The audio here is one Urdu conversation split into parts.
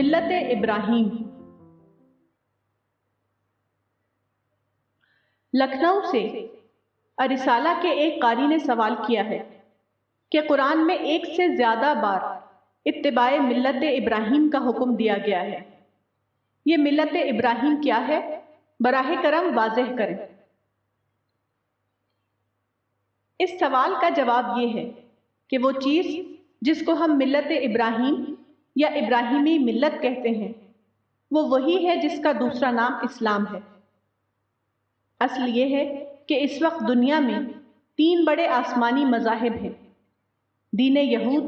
ملت ابراہیم۔ لکھنؤ سے رسالہ کے ایک قاری نے سوال کیا ہے کہ قرآن میں ایک سے زیادہ بار اتباع ملت ابراہیم کا حکم دیا گیا ہے۔ یہ ملت ابراہیم کیا ہے؟ براہ کرم واضح کریں۔ اس سوال کا جواب یہ ہے کہ وہ چیز جس کو ہم ملت ابراہیم یا ابراہیمی ملت کہتے ہیں وہ وہی ہے جس کا دوسرا نام اسلام ہے۔ اصل یہ ہے کہ اس وقت دنیا میں 3 بڑے آسمانی مذاہب ہیں: دین یہود،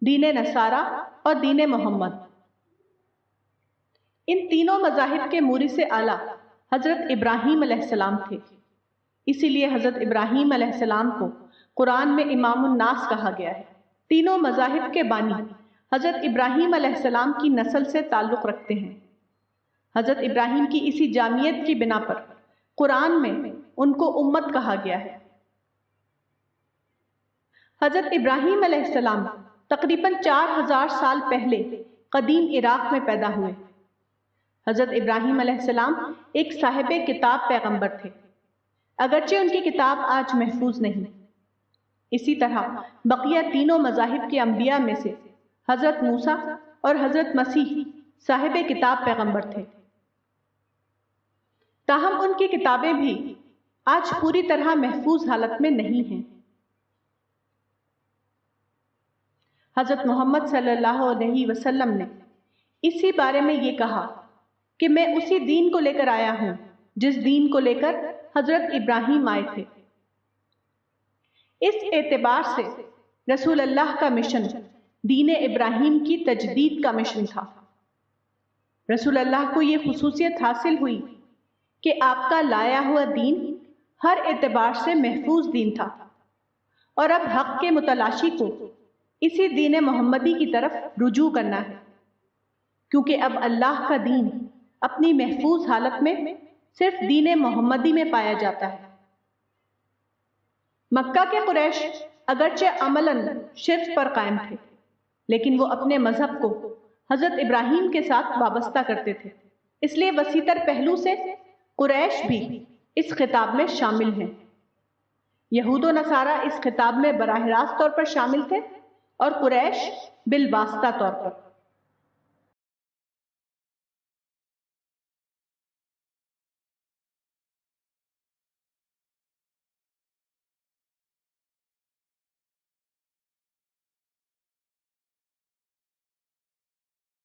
دین نصارہ اور دین محمد۔ ان تینوں مذاہب کے مورث اعلیٰ حضرت ابراہیم علیہ السلام تھے، اسی لیے حضرت ابراہیم علیہ السلام کو قرآن میں امام الناس کہا گیا ہے۔ تینوں مذاہب کے بانی حضرت ابراہیم علیہ السلام کی نسل سے تعلق رکھتے ہیں۔ حضرت ابراہیم کی اسی جامعیت کی بنا پر قرآن میں ان کو امت کہا گیا ہے۔ حضرت ابراہیم علیہ السلام تقریباً 4000 سال پہلے قدیم عراق میں پیدا ہوئے۔ حضرت ابراہیم علیہ السلام ایک صاحب کتاب پیغمبر تھے، اگرچہ ان کی کتاب آج محفوظ نہیں۔ اسی طرح بقیہ تینوں مذاہب کے انبیاء میں سے حضرت موسیٰ اور حضرت مسیح صاحب کتاب پیغمبر تھے، تاہم ان کی کتابیں بھی آج پوری طرح محفوظ حالت میں نہیں ہیں۔ حضرت محمد صلی اللہ علیہ وسلم نے اسی بارے میں یہ کہا کہ میں اسی دین کو لے کر آیا ہوں جس دین کو لے کر حضرت ابراہیم آئے تھے۔ اس اعتبار سے رسول اللہ کا مشن دین ابراہیم کی تجدید کا مشن تھا۔ رسول اللہ کو یہ خصوصیت حاصل ہوئی کہ آپ کا لایا ہوا دین ہر اعتبار سے محفوظ دین تھا، اور اب حق کے متلاشی کو اسی دین محمدی کی طرف رجوع کرنا ہے، کیونکہ اب اللہ کا دین اپنی محفوظ حالت میں صرف دین محمدی میں پایا جاتا ہے۔ مکہ کے قریش اگرچہ عملاً شرک پر قائم تھے، لیکن وہ اپنے مذہب کو حضرت ابراہیم کے ساتھ وابستہ کرتے تھے، اس لیے وسیع تر پہلو سے قریش بھی اس خطاب میں شامل ہیں۔ یہود و نصارہ اس خطاب میں براہ راست طور پر شامل تھے اور قریش بالواسطہ طور پر۔